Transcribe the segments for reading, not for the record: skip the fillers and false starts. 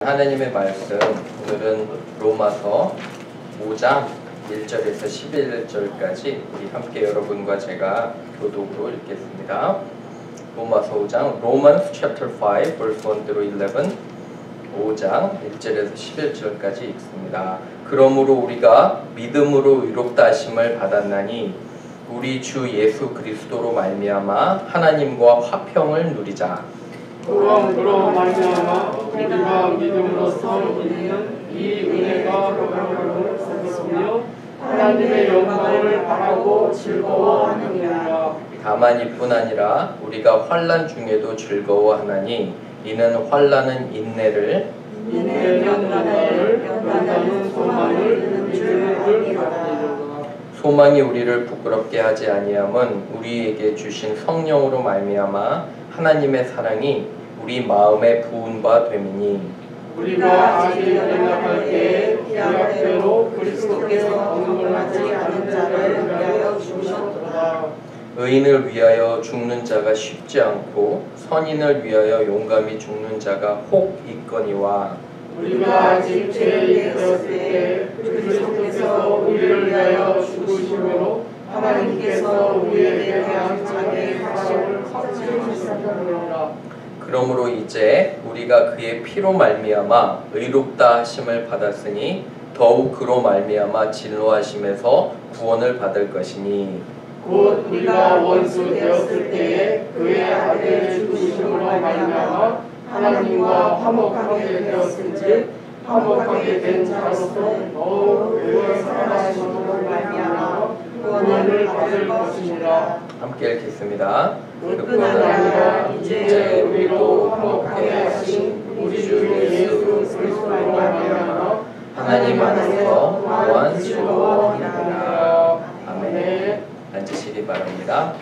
하나님의 말씀, 오늘은 로마서 5장 1절에서 11절까지 우리 함께 여러분과 제가 교독으로 읽겠습니다. 로마서 5장, Romans chapter 5, verse 1 through 11, 5장 1절에서 11절까지 읽습니다. 그러므로 우리가 믿음으로 의롭다 하심을 받았나니 우리 주 예수 그리스도로 말미암아 하나님과 화평을 누리자. 그러므로 말미암아 우리가 믿음으로써 누리는 이 은혜가 영광을 받으며 하나님의 영광을 바라고 즐거워하느니라. 다만 이뿐 아니라 우리가 환난 중에도 즐거워하나니 이는 환난은 인내를, 인내는 연단을, 연단은 소망을, 은혜를 받으리라. 소망이 우리를 부끄럽게 하지 아니함은 우리에게 주신 성령으로 말미암아 하나님의 사랑이 우리 마음에 부은 바 됨이니. 우리가 아직 연약할 때에 계약대로 그리스도께서 분별하지 않은 자를 위하여 죽으셨도다. 의인을 위하여 죽는 자가 쉽지 않고 선인을 위하여 용감히 죽는 자가 혹 있거니와. 우리가 아직 죄인이 되었을 때 그리스도께서 우리를 위하여 죽으심으로 하나님께서 우리에 대한 자기의 사랑을 확증하셨느니라. 그러므로 이제 우리가 그의 피로 말미암아 의롭다 하심을 받았으니 더욱 그로 말미암아 진노하심에서 구원을 받을 것이니. 곧 우리가 원수 되었을 때에 그의 아들의 죽으심으로 말미암아 하나님과 화목하게 되었은즉 화목하게 된 자로서 더욱 그의 살아나심으로 말미암아 구원을 받을 것이니라. 함께 읽겠습니다. 그뿐 아니라 이제 우리로 화목하게 하신 우리 주 예수 그리스도로 말미암아 하나님 안에서 또한 즐거워하리라. 아멘. 앉으시기 바랍니다.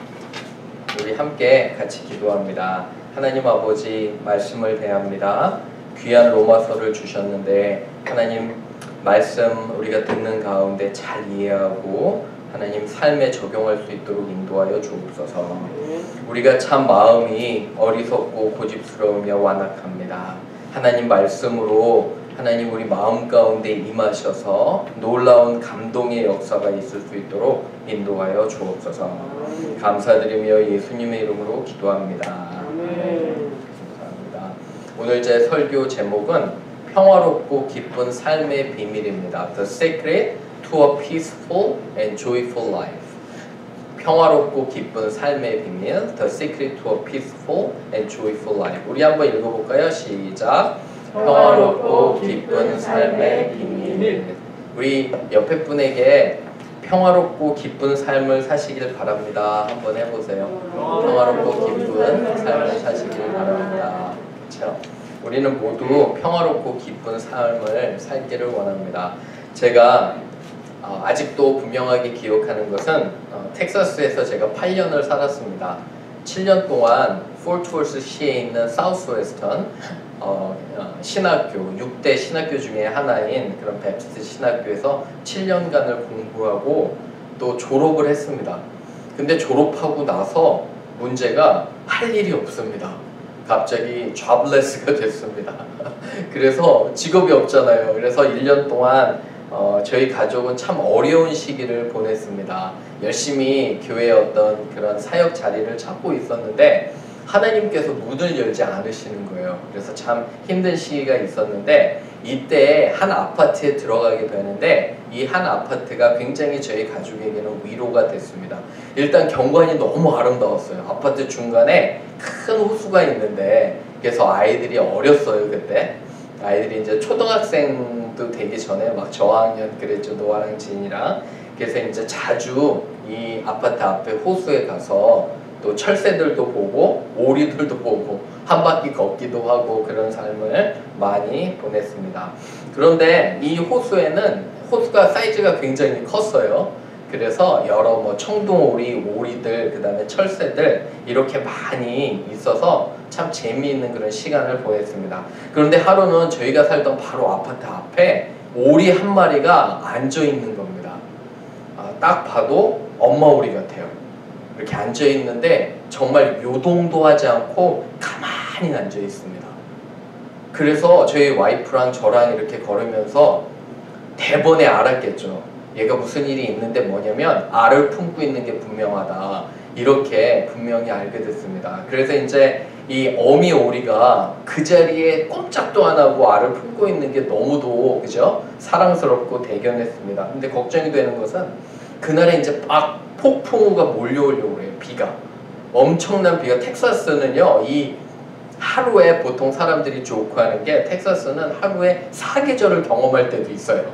우리 함께 같이 기도합니다. 하나님 아버지, 말씀을 대합니다. 귀한 로마서를 주셨는데 하나님 말씀 우리가 듣는 가운데 잘 이해하고 하나님 삶에 적용할 수 있도록 인도하여 주옵소서. 우리가 참 마음이 어리석고 고집스러우며 완악합니다. 하나님 말씀으로 하나님 우리 마음 가운데 임하셔서 놀라운 감동의 역사가 있을 수 있도록 인도하여 주옵소서. 감사드리며 예수님의 이름으로 기도합니다. 감사합니다. 오늘 제 설교 제목은 평화롭고 기쁜 삶의 비밀입니다. The secret to a peaceful and joyful life. 평화롭고 기쁜 삶의 비밀. The secret to a peaceful and joyful life. 우리 한번 읽어볼까요? 시작. 평화롭고 기쁜 삶의 비밀. 우리 옆에 분에게 평화롭고 기쁜 삶을 사시길 바랍니다. 한번 해보세요. 평화롭고 기쁜 삶을 사시길 바랍니다. 그렇죠? 우리는 모두 평화롭고 기쁜 삶을 살기를 원합니다. 제가 아직도 분명하게 기억하는 것은 텍사스에서 제가 8년을 살았습니다. 7년 동안 폴트워스 시에 있는 사우스웨스턴 신학교, 6대 신학교 중에 하나인 그런 베프티스트 신학교에서 7년간을 공부하고 또 졸업을 했습니다. 근데 졸업하고 나서 문제가 할 일이 없습니다. 갑자기 jobless가 됐습니다. 그래서 직업이 없잖아요. 그래서 1년 동안 저희 가족은 참 어려운 시기를 보냈습니다. 열심히 교회의 어떤 그런 사역 자리를 찾고 있었는데 하나님께서 문을 열지 않으시는 거예요. 그래서 참 힘든 시기가 있었는데 이때 한 아파트에 들어가게 되는데 이 한 아파트가 굉장히 저희 가족에게는 위로가 됐습니다. 일단 경관이 너무 아름다웠어요. 아파트 중간에 큰 호수가 있는데 그래서 아이들이 어렸어요. 그때 아이들이 이제 초등학생도 되기 전에 막 저학년 그랬죠. 노아랑 진이랑. 그래서 이제 자주 이 아파트 앞에 호수에 가서 또 철새들도 보고 오리들도 보고 한 바퀴 걷기도 하고 그런 삶을 많이 보냈습니다. 그런데 이 호수가 사이즈가 굉장히 컸어요. 그래서 여러 뭐 청둥오리, 오리들, 그 다음에 철새들 이렇게 많이 있어서 참 재미있는 그런 시간을 보냈습니다. 그런데 하루는 저희가 살던 바로 아파트 앞에 오리 한 마리가 앉아 있는 겁니다. 딱 봐도 엄마 오리 같아요. 이렇게 앉아 있는데 정말 요동도 하지 않고 가만히 앉아 있습니다. 그래서 저희 와이프랑 저랑 이렇게 걸으면서 대번에 알았겠죠. 얘가 무슨 일이 있는데 뭐냐면 알을 품고 있는 게 분명하다. 이렇게 분명히 알게 됐습니다. 그래서 이제 이 어미 오리가 그 자리에 꼼짝도 안 하고 알을 품고 있는 게 너무도 그죠? 사랑스럽고 대견했습니다. 근데 걱정이 되는 것은 그날에 이제 막 폭풍우가 몰려오려고 그래요. 비가. 엄청난 비가. 텍사스는요, 이 하루에 보통 사람들이 조크하는 게 텍사스는 하루에 4계절을 경험할 때도 있어요.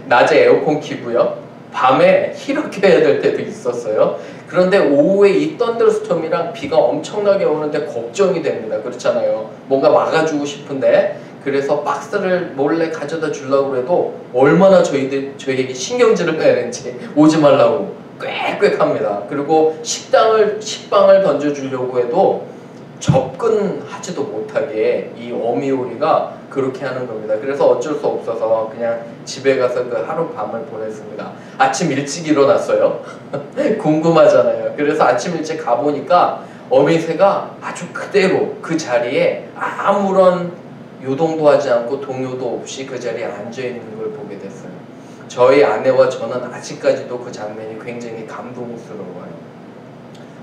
낮에 에어컨 켜고요. 밤에 히터 켜야 될 때도 있었어요. 그런데 오후에 이 썬더스톰이랑 비가 엄청나게 오는데 걱정이 됩니다. 그렇잖아요. 뭔가 막아주고 싶은데 그래서 박스를 몰래 가져다 주려고 해도 얼마나 저희에게 신경질을 내는지 오지 말라고 꽥꽥합니다. 그리고 식빵을 던져주려고 해도 접근하지도 못하게 이 어미오리가 그렇게 하는 겁니다. 그래서 어쩔 수 없어서 그냥 집에 가서 그 하룻밤을 보냈습니다. 아침 일찍 일어났어요. 궁금하잖아요. 그래서 아침 일찍 가보니까 어미새가 아주 그대로 그 자리에 아무런 요동도 하지 않고 동요도 없이 그 자리에 앉아있는 걸 보게 됐어요. 저희 아내와 저는 아직까지도 그 장면이 굉장히 감동스러워요.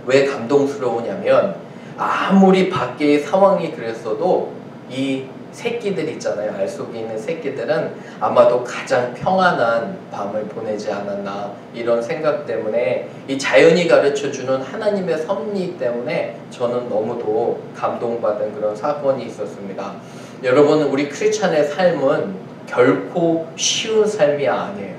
왜 감동스러우냐면 아무리 밖의 상황이 그랬어도 이 새끼들 있잖아요. 알 속에 있는 새끼들은 아마도 가장 평안한 밤을 보내지 않았나 이런 생각 때문에 이 자연이 가르쳐주는 하나님의 섭리 때문에 저는 너무도 감동받은 그런 사건이 있었습니다. 여러분, 우리 크리스찬의 삶은 결코 쉬운 삶이 아니에요.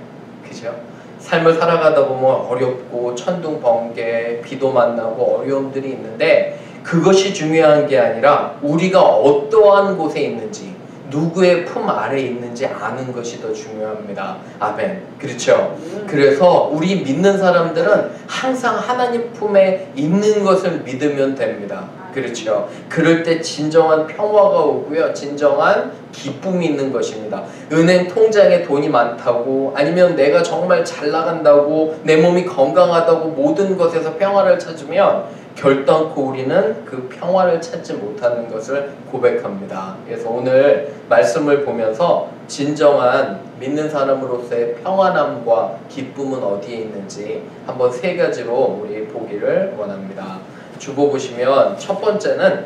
그죠? 삶을 살아가다 보면 어렵고 천둥 번개, 비도 만나고 어려움들이 있는데 그것이 중요한 게 아니라 우리가 어떠한 곳에 있는지 누구의 품 아래에 있는지 아는 것이 더 중요합니다. 아멘. 그렇죠? 그래서 우리 믿는 사람들은 항상 하나님 품에 있는 것을 믿으면 됩니다. 그렇죠? 그럴 때 진정한 평화가 오고요. 진정한 기쁨이 있는 것입니다. 은행 통장에 돈이 많다고 아니면 내가 정말 잘 나간다고 내 몸이 건강하다고 모든 것에서 평화를 찾으면 결단코 우리는 그 평화를 찾지 못하는 것을 고백합니다. 그래서 오늘 말씀을 보면서 진정한 믿는 사람으로서의 평안함과 기쁨은 어디에 있는지 한번 세 가지로 우리 보기를 원합니다. 주보 보시면 첫 번째는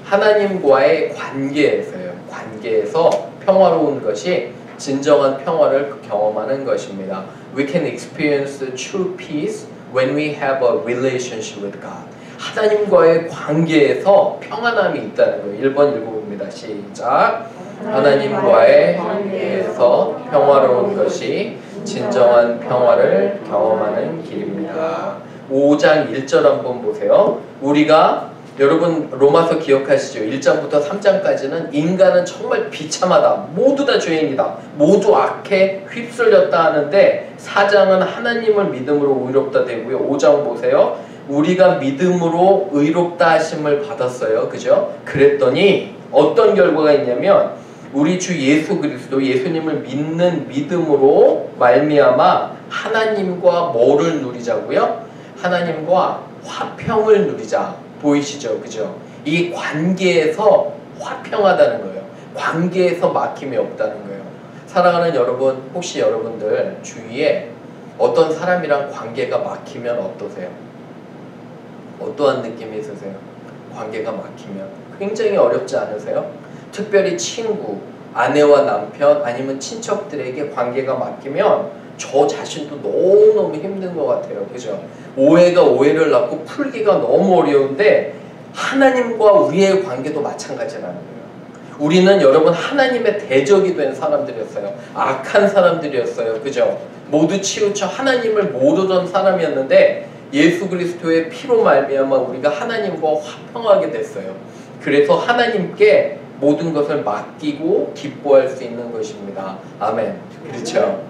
하나님과의 관계에서요. 관계에서 평화로운 것이 진정한 평화를 경험하는 것입니다. We can experience true peace when we have a relationship with God. 하나님과의 관계에서 평안함이 있다는 거예요. 1번 읽어봅니다. 시작. 하나님과의 관계에서 평화로운 것이 진정한 평화를 경험하는 길입니다. 5장 1절 한번 보세요. 우리가 여러분 로마서 기억하시죠? 1장부터 3장까지는 인간은 정말 비참하다. 모두 다 죄인이다. 모두 악해 휩쓸렸다 하는데 4장은 하나님을 믿음으로 의롭다 되고요. 5장 보세요. 우리가 믿음으로 의롭다 하심을 받았어요. 그죠? 그랬더니 어떤 결과가 있냐면 우리 주 예수 그리스도 예수님을 믿는 믿음으로 말미암아 하나님과 뭐를 누리자고요? 하나님과 화평을 누리자. 보이시죠? 그죠? 이 관계에서 화평하다는 거예요. 관계에서 막힘이 없다는 거예요. 사랑하는 여러분, 혹시 여러분들 주위에 어떤 사람이랑 관계가 막히면 어떠세요? 어떠한 느낌이 있으세요? 관계가 막히면 굉장히 어렵지 않으세요? 특별히 친구, 아내와 남편 아니면 친척들에게 관계가 막히면 저 자신도 너무너무 힘든 것 같아요. 그죠? 오해가 오해를 낳고 풀기가 너무 어려운데 하나님과 우리의 관계도 마찬가지라는 거예요. 우리는 여러분 하나님의 대적이 된 사람들이었어요. 악한 사람들이었어요. 그죠? 모두 치우쳐 하나님을 모르던 사람이었는데 예수 그리스도의 피로 말미암아 우리가 하나님과 화평하게 됐어요. 그래서 하나님께 모든 것을 맡기고 기뻐할 수 있는 것입니다. 아멘. 그렇죠?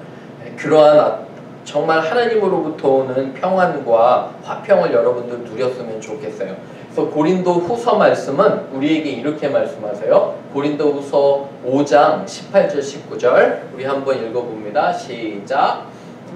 그러한 정말 하나님으로부터 오는 평안과 화평을 여러분들 누렸으면 좋겠어요. 그래서 고린도 후서 말씀은 우리에게 이렇게 말씀하세요. 고린도 후서 5장 18절 19절 우리 한번 읽어봅니다. 시작.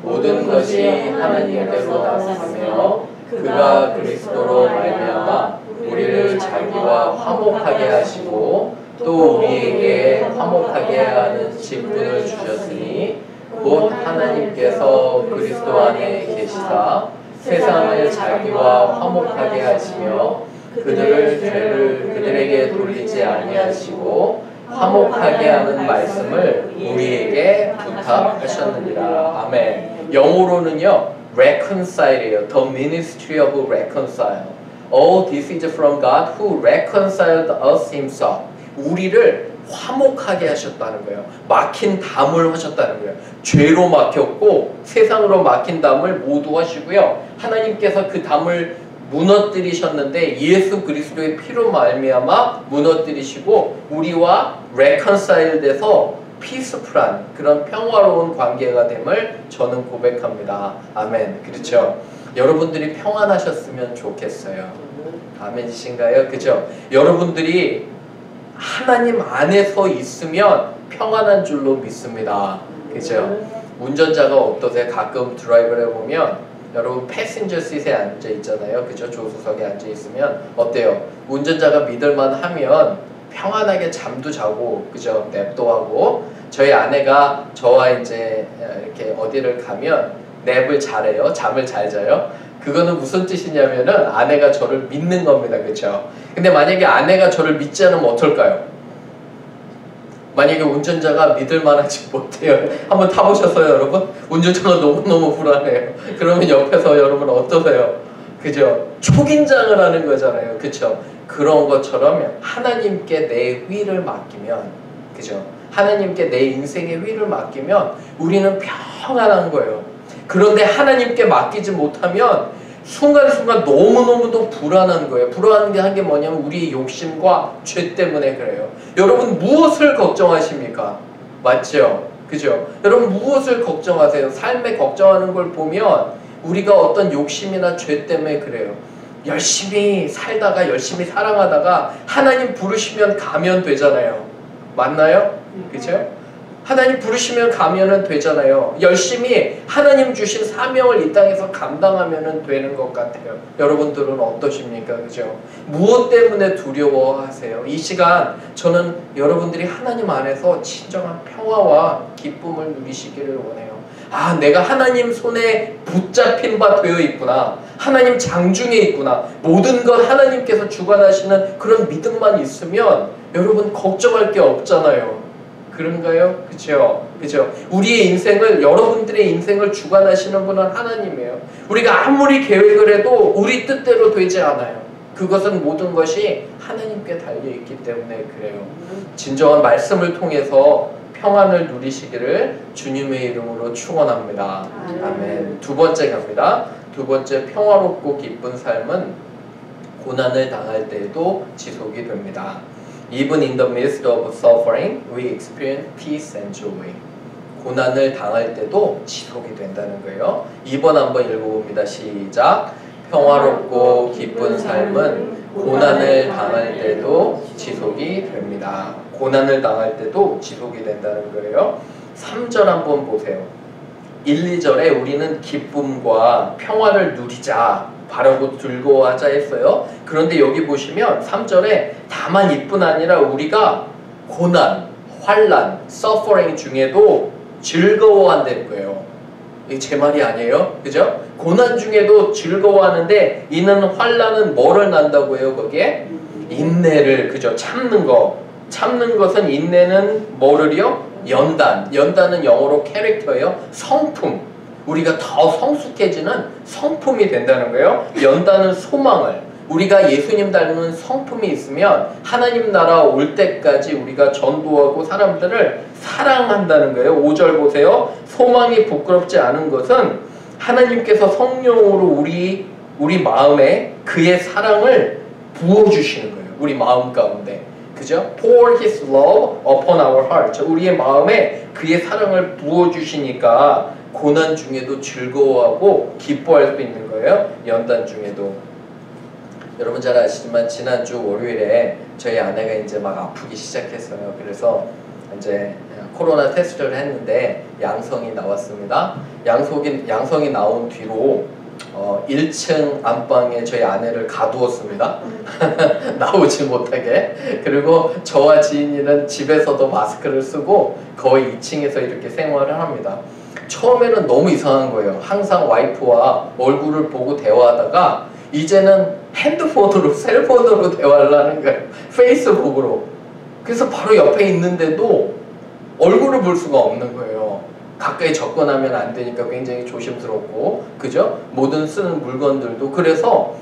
모든 것이 하나님께로 나왔으며 그가 그리스도로 말미암아 우리를 자기와 화목하게 하시고 또 우리에게 화목하게 하는 직분을 주셨으니 곧 하나님께서 그리스도 안에 계시사 세상을 자기와 화목하게 하시며 죄를 그들에게 돌리지 아니하시고 화목하게 하는 말씀을 우리에게 부탁하셨느니라. 아멘. 영어로는요 reconcile이에요. The ministry of reconcile. All this is from God who reconciled us himself. 우리를 화목하게 하셨다는 거예요. 막힌 담을 하셨다는 거예요. 죄로 막혔고 세상으로 막힌 담을 모두 하시고요. 하나님께서 그 담을 무너뜨리셨는데 예수 그리스도의 피로 말미암아 무너뜨리시고 우리와 reconcile 돼서 peaceful한 그런 평화로운 관계가 됨을 저는 고백합니다. 아멘. 그렇죠? 여러분들이 평안하셨으면 좋겠어요. 아멘이신가요? 그죠? 여러분들이 하나님 안에서 있으면 평안한 줄로 믿습니다. 그죠? 운전자가 어떠세요? 가끔 드라이브를 해보면 여러분 패신저 시트에 앉아 있잖아요. 그죠? 조수석에 앉아 있으면 어때요? 운전자가 믿을만 하면 평안하게 잠도 자고 그죠? 냅도 하고 저희 아내가 저와 이제 이렇게 어디를 가면 냅을 잘해요. 잠을 잘 자요. 그거는 무슨 뜻이냐면은 아내가 저를 믿는 겁니다. 그렇죠? 근데 만약에 아내가 저를 믿지 않으면 어떨까요? 만약에 운전자가 믿을 만하지 못해요. 한번 타보셨어요, 여러분? 운전자가 너무너무 불안해요. 그러면 옆에서 여러분 어떠세요? 그죠? 초긴장을 하는 거잖아요. 그쵸? 그런 것처럼 하나님께 내 휘를 맡기면, 그죠? 하나님께 내 인생의 휘를 맡기면 우리는 평안한 거예요. 그런데 하나님께 맡기지 못하면 순간순간 너무너무도 불안한 거예요. 불안한 게 뭐냐면 우리의 욕심과 죄 때문에 그래요. 여러분 무엇을 걱정하십니까? 맞죠? 그죠? 여러분 무엇을 걱정하세요? 삶에 걱정하는 걸 보면 우리가 어떤 욕심이나 죄 때문에 그래요. 열심히 살다가 열심히 사랑하다가 하나님 부르시면 가면 되잖아요. 맞나요? 그죠? 하나님 부르시면 가면은 되잖아요. 열심히 하나님 주신 사명을 이 땅에서 감당하면은 되는 것 같아요. 여러분들은 어떠십니까? 그죠? 무엇 때문에 두려워하세요? 이 시간 저는 여러분들이 하나님 안에서 진정한 평화와 기쁨을 누리시기를 원해요. 아, 내가 하나님 손에 붙잡힌 바 되어 있구나. 하나님 장중에 있구나. 모든 것 하나님께서 주관하시는 그런 믿음만 있으면 여러분 걱정할 게 없잖아요. 그런가요? 그쵸? 그죠? 우리의 인생을, 여러분들의 인생을 주관하시는 분은 하나님이에요. 우리가 아무리 계획을 해도 우리 뜻대로 되지 않아요. 그것은 모든 것이 하나님께 달려있기 때문에 그래요. 진정한 말씀을 통해서 평안을 누리시기를 주님의 이름으로 축원합니다. 아멘. 두 번째 갑니다. 두 번째, 평화롭고 기쁜 삶은 고난을 당할 때에도 지속이 됩니다. Even in the midst of suffering, we experience peace and joy. 고난을 당할 때도 지속이 된다는 거예요. 2번 한번 읽어봅니다. 시작. 평화롭고 기쁜 삶은 고난을 당할 때도 지속이 됩니다. 고난을 당할 때도 지속이 된다는 거예요. 3절 한번 보세요. 1, 2절에 우리는 기쁨과 평화를 누리자, 바라고 즐거워하자 했어요. 그런데 여기 보시면 3절에 다만 이뿐 아니라 우리가 고난, 환난, suffering 중에도 즐거워한다는 거예요. 이게 제 말이 아니에요. 그죠? 고난 중에도 즐거워하는데 이는 환난은 뭐를 난다고 해요? 거기에? 인내를, 그죠? 참는 거. 참는 것은 인내는 뭐를요? 연단. 연단은 영어로 캐릭터예요. 성품. 우리가 더 성숙해지는 성품이 된다는 거예요. 연단은 소망을. 우리가 예수님 닮은 성품이 있으면 하나님 나라 올 때까지 우리가 전도하고 사람들을 사랑한다는 거예요. 5절 보세요. 소망이 부끄럽지 않은 것은 하나님께서 성령으로 우리 마음에 그의 사랑을 부어주시는 거예요. 우리 마음 가운데. 그죠? Pour His love upon our heart. 우리의 마음에 그의 사랑을 부어주시니까 고난 중에도 즐거워하고 기뻐할 수 있는 거예요. 연단 중에도. 여러분 잘 아시지만 지난주 월요일에 저희 아내가 이제 막 아프기 시작했어요. 그래서 이제 코로나 테스트를 했는데 양성이 나왔습니다. 양성이 나온 뒤로 1층 안방에 저희 아내를 가두었습니다. 나오지 못하게. 그리고 저와 지인이는 집에서도 마스크를 쓰고 거의 2층에서 이렇게 생활을 합니다. 처음에는 너무 이상한 거예요. 항상 와이프와 얼굴을 보고 대화하다가 이제는 핸드폰으로, 셀폰으로 대화를 하는 거예요. 페이스북으로. 그래서 바로 옆에 있는데도 얼굴을 볼 수가 없는 거예요. 가까이 접근하면 안 되니까 굉장히 조심스럽고, 그죠? 모든 쓰는 물건들도. 그래서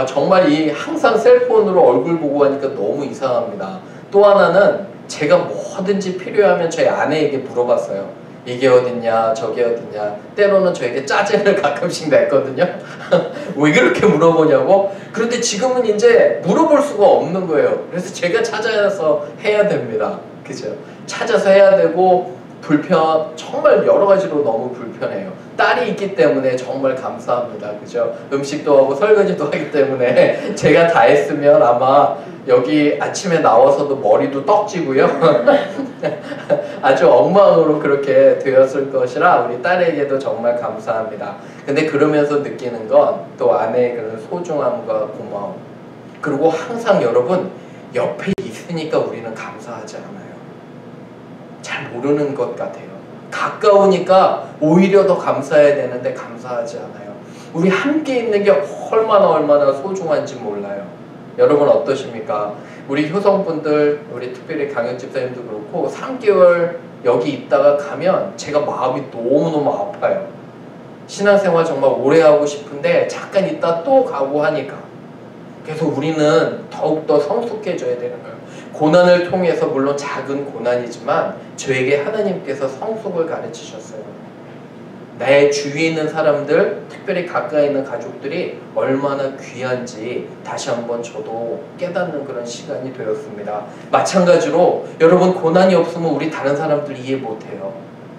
정말 이 항상 셀폰으로 얼굴 보고 하니까 너무 이상합니다. 또 하나는 제가 뭐든지 필요하면 저희 아내에게 물어봤어요. 이게 어딨냐, 저게 어딨냐. 때로는 저에게 짜증을 가끔씩 냈거든요. 왜 그렇게 물어보냐고. 그런데 지금은 이제 물어볼 수가 없는 거예요. 그래서 제가 찾아서 해야 됩니다. 그죠? 찾아서 해야 되고, 정말 여러 가지로 너무 불편해요. 딸이 있기 때문에 정말 감사합니다. 그죠? 음식도 하고 설거지도 하기 때문에 제가 다 했으면 아마 여기 아침에 나와서도 머리도 떡지고요. 아주 엉망으로 그렇게 되었을 것이라 우리 딸에게도 정말 감사합니다. 근데 그러면서 느끼는 건 또 아내의 그런 소중함과 고마움. 그리고 항상 여러분 옆에 있으니까 우리는 감사하지 않아요. 잘 모르는 것 같아요. 가까우니까 오히려 더 감사해야 되는데 감사하지 않아요. 우리 함께 있는 게 얼마나 소중한지 몰라요. 여러분 어떠십니까? 우리 효성분들, 우리 특별히 강혁 집사님도 그렇고 3개월 여기 있다가 가면 제가 마음이 너무너무 아파요. 신앙생활 정말 오래 하고 싶은데 잠깐 있다 또 가고 하니까. 그래서 우리는 더욱더 성숙해져야 되는 거예요. 고난을 통해서 물론 작은 고난이지만 저에게 하나님께서 성숙을 가르치셨어요. 내 주위에 있는 사람들, 특별히 가까이 있는 가족들이 얼마나 귀한지 다시 한번 저도 깨닫는 그런 시간이 되었습니다. 마찬가지로 여러분 고난이 없으면 우리 다른 사람들 이해 못해요.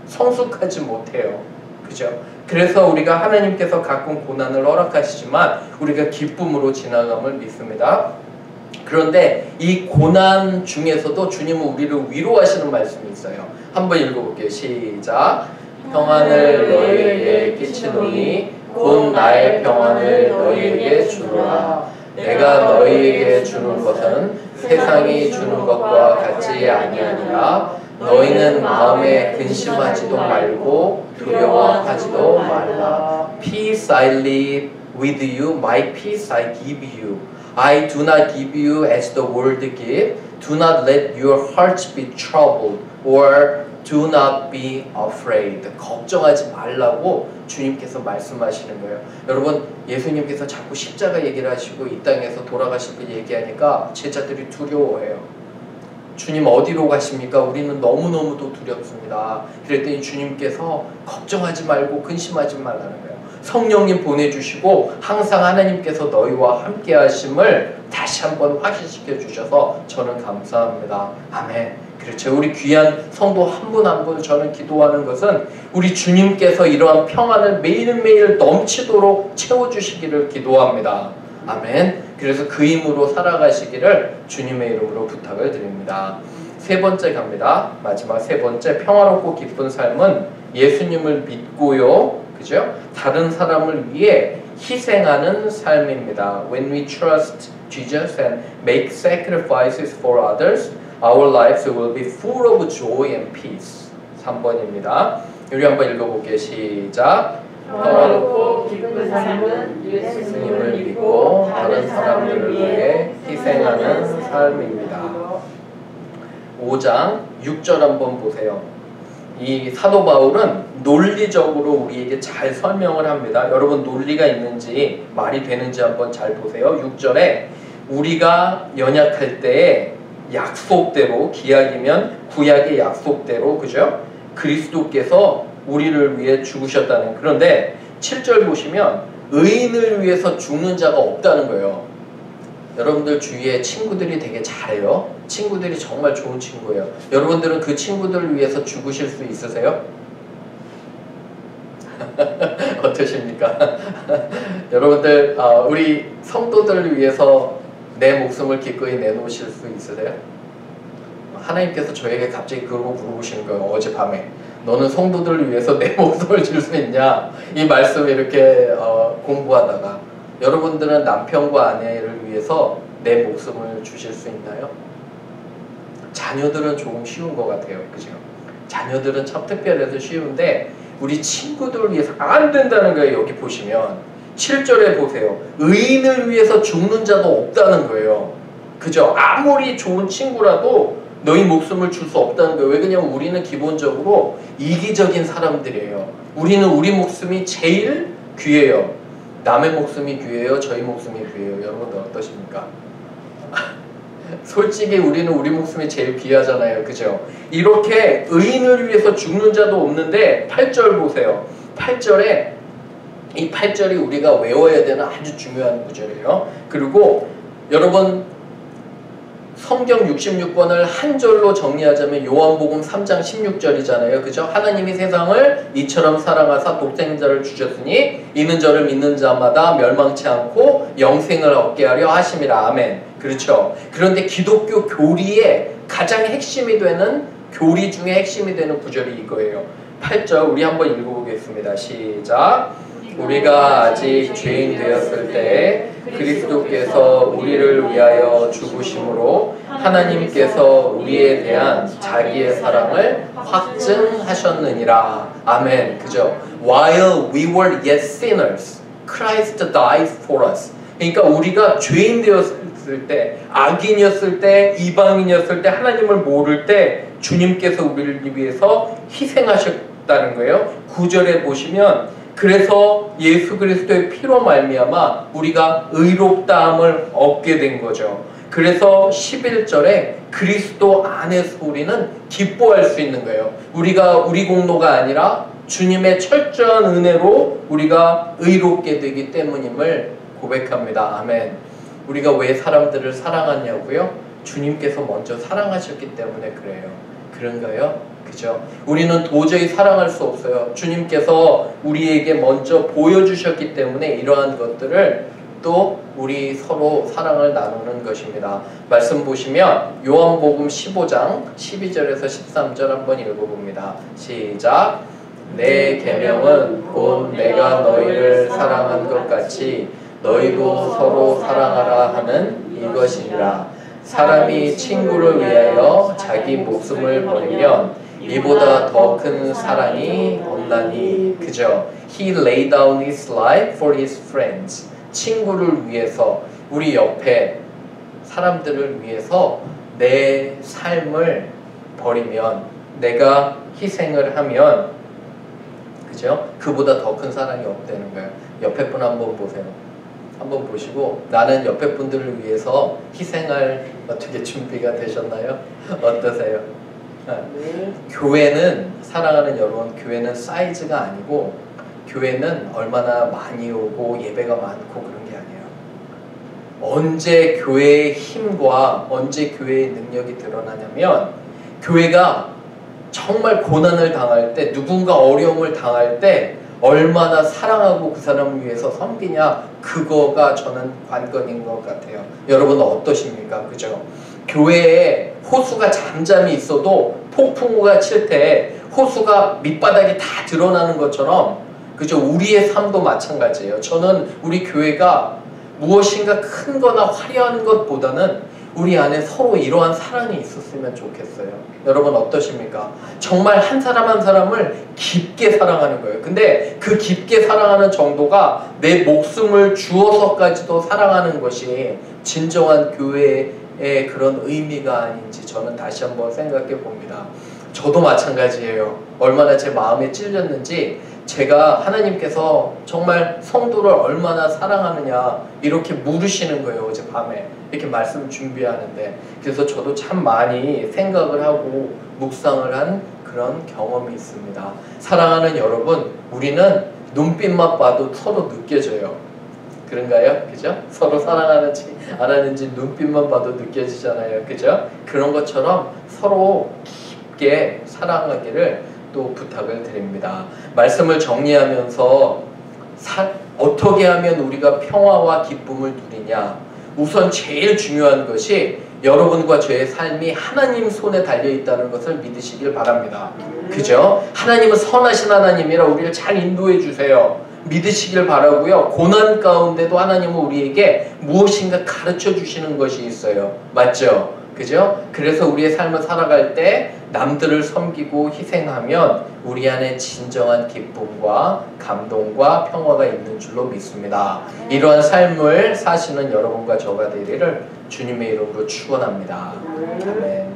성숙하지 못해요. 그죠? 그래서 우리가 하나님께서 가끔 고난을 허락하시지만 우리가 기쁨으로 지나감을 믿습니다. 그런데 이 고난 중에서도 주님은 우리를 위로하시는 말씀이 있어요. 한번 읽어볼게요. 시작. 평안을 너희에게 끼치노니 곧 나의 평안을 너희에게 주노라. 내가 너희에게 주는 것은 세상이 주는 것과 같지 아니하니라. 너희는 마음에 근심하지도 말고 두려워하지도 말라. Peace I leave with you, my peace I give you. I do not give you as the world give. Do not let your hearts be troubled or do not be afraid. 걱정하지 말라고 주님께서 말씀하시는 거예요. 여러분 예수님께서 자꾸 십자가 얘기를 하시고 이 땅에서 돌아가실 거 얘기하니까 제자들이 두려워해요. 주님 어디로 가십니까? 우리는 너무너무도 두렵습니다. 그랬더니 주님께서 걱정하지 말고 근심하지 말라는 거예요. 성령님 보내주시고 항상 하나님께서 너희와 함께 하심을 다시 한번 확신시켜 주셔서 저는 감사합니다. 아멘. 그렇죠. 우리 귀한 성도 한 분 한 분 저는 기도하는 것은 우리 주님께서 이러한 평안을 매일매일 넘치도록 채워주시기를 기도합니다. 아멘. 그래서 그 힘으로 살아가시기를 주님의 이름으로 부탁을 드립니다. 세 번째 갑니다. 마지막 세 번째, 평화롭고 기쁜 삶은 예수님을 믿고요, 그죠? 다른 사람을 위해 희생하는 삶입니다. When we trust Jesus and make sacrifices for others, our lives will be full of joy and peace. 3번입니다. 우리 한번 읽어볼게요. 시작. 평화롭고 기쁜 삶은 예수님을 믿고 다른 사람들을 위해 희생하는 삶입니다. 5장 6절 한번 보세요. 이 사도 바울은 논리적으로 우리에게 잘 설명을 합니다. 여러분 논리가 있는지 말이 되는지 한번 잘 보세요. 6절에 우리가 연약할 때에 약속대로, 기약이면 구약의 약속대로, 그죠? 그리스도께서 우리를 위해 죽으셨다는. 그런데 7절 보시면 의인을 위해서 죽는 자가 없다는 거예요. 여러분들 주위에 친구들이 되게 잘해요. 친구들이 정말 좋은 친구예요. 여러분들은 그 친구들을 위해서 죽으실 수 있으세요? 어떠십니까? 여러분들 우리 성도들을 위해서 내 목숨을 기꺼이 내놓으실 수 있으세요? 하나님께서 저에게 갑자기 그러고 물어보시는 거예요. 어젯밤에 너는 성도들을 위해서 내 목숨을 줄 수 있냐? 이 말씀을 이렇게 공부하다가 여러분들은 남편과 아내를 위해서 내 목숨을 주실 수 있나요? 자녀들은 조금 쉬운 것 같아요. 그죠? 자녀들은 참 특별해서 쉬운데 우리 친구들을 위해서 안 된다는 거예요. 여기 보시면 7절에 보세요. 의인을 위해서 죽는 자도 없다는 거예요. 그죠? 아무리 좋은 친구라도 너희 목숨을 줄 수 없다는 거예요. 왜 그러냐면 우리는 기본적으로 이기적인 사람들이에요. 우리는 우리 목숨이 제일 귀해요. 남의 목숨이 귀해요? 저희 목숨이 귀해요? 여러분들 어떠십니까? 솔직히 우리는 우리 목숨이 제일 귀하잖아요. 그죠? 이렇게 의인을 위해서 죽는 자도 없는데 8절 보세요. 8절에 이 8절이 우리가 외워야 되는 아주 중요한 구절이에요. 그리고 여러분 성경 66권을 한 절로 정리하자면 요한복음 3장 16절이잖아요. 그죠? 하나님이 세상을 이처럼 사랑하사 독생자를 주셨으니 이는 저를 믿는 자마다 멸망치 않고 영생을 얻게 하려 하심이라. 아멘. 그렇죠? 그런데 기독교 교리의 가장 핵심이 되는 교리 중에 핵심이 되는 구절이 이거예요. 8절 우리 한번 읽어보겠습니다. 시작. 우리가 아직 죄인 되었을 때 그리스도께서 우리를 위하여 죽으심으로 하나님께서 우리에 대한 자기의 사랑을 확증하셨느니라. 아멘. 그죠? While we were yet sinners, Christ died for us. 그러니까 우리가 죄인 되었을 때, 악인이었을 때, 이방인이었을 때, 하나님을 모를 때 주님께서 우리를 위해서 희생하셨다는 거예요. 9절에 보시면 그래서 예수 그리스도의 피로 말미암아 우리가 의롭다함을 얻게 된 거죠. 그래서 11절에 그리스도 안에서 우리는 기뻐할 수 있는 거예요. 우리가 우리 공로가 아니라 주님의 철저한 은혜로 우리가 의롭게 되기 때문임을 고백합니다. 아멘. 우리가 왜 사람들을 사랑하냐고요? 주님께서 먼저 사랑하셨기 때문에 그래요. 그런가요? 그죠? 우리는 도저히 사랑할 수 없어요. 주님께서 우리에게 먼저 보여주셨기 때문에 이러한 것들을 또 우리 서로 사랑을 나누는 것입니다. 말씀 보시면 요한복음 15장 12절에서 13절 한번 읽어봅니다. 시작. 내 계명은 곧 내가 너희를 사랑한 것 같이 너희도 서로 사랑하라 하는 이것이니라. 사람이 친구를 위하여 자기 목숨을 버리면 이보다 더 큰 사랑이 없나니. 그죠? He laid down his life for his friends. 친구를 위해서, 우리 옆에 사람들을 위해서 내 삶을 버리면, 내가 희생을 하면, 그죠? 그보다 더 큰 사랑이 없다는 거예요. 옆에 분 한번 보세요. 한번 보시고 나는 옆에 분들을 위해서 희생할 어떻게 준비가 되셨나요? 어떠세요? 네. 교회는, 사랑하는 여러분, 교회는 사이즈가 아니고 교회는 얼마나 많이 오고 예배가 많고 그런 게 아니에요. 언제 교회의 힘과 언제 교회의 능력이 드러나냐면 교회가 정말 고난을 당할 때, 누군가 어려움을 당할 때 얼마나 사랑하고 그 사람을 위해서 섬기냐, 그거가 저는 관건인 것 같아요. 여러분은 어떠십니까? 그죠? 교회에 호수가 잠잠히 있어도 폭풍우가 칠 때 호수가 밑바닥이 다 드러나는 것처럼, 그죠? 우리의 삶도 마찬가지예요. 저는 우리 교회가 무엇인가 큰 거나 화려한 것보다는 우리 안에 서로 이러한 사랑이 있었으면 좋겠어요. 여러분 어떠십니까? 정말 한 사람 한 사람을 깊게 사랑하는 거예요. 근데 그 깊게 사랑하는 정도가 내 목숨을 주어서까지도 사랑하는 것이 진정한 교회의 그런 의미가 아닌지 저는 다시 한번 생각해 봅니다. 저도 마찬가지예요. 얼마나 제 마음에 찔렸는지, 제가 하나님께서 정말 성도를 얼마나 사랑하느냐 이렇게 물으시는 거예요. 어젯밤에 이렇게 말씀 준비하는데. 그래서 저도 참 많이 생각을 하고 묵상을 한 그런 경험이 있습니다. 사랑하는 여러분, 우리는 눈빛만 봐도 서로 느껴져요. 그런가요? 그죠? 서로 사랑하는지 안 하는지 눈빛만 봐도 느껴지잖아요. 그죠? 그런 것처럼 서로 깊게 사랑하기를 또 부탁을 드립니다. 말씀을 정리하면서 어떻게 하면 우리가 평화와 기쁨을 누리냐? 우선 제일 중요한 것이 여러분과 저의 삶이 하나님 손에 달려있다는 것을 믿으시길 바랍니다. 그죠? 하나님은 선하신 하나님이라 우리를 잘 인도해 주세요. 믿으시길 바라고요. 고난 가운데도 하나님은 우리에게 무엇인가 가르쳐 주시는 것이 있어요. 맞죠? 그죠? 그래서 우리의 삶을 살아갈 때 남들을 섬기고 희생하면 우리 안에 진정한 기쁨과 감동과 평화가 있는 줄로 믿습니다. 이러한 삶을 사시는 여러분과 저가 되기를 주님의 이름으로 축원합니다. 아멘.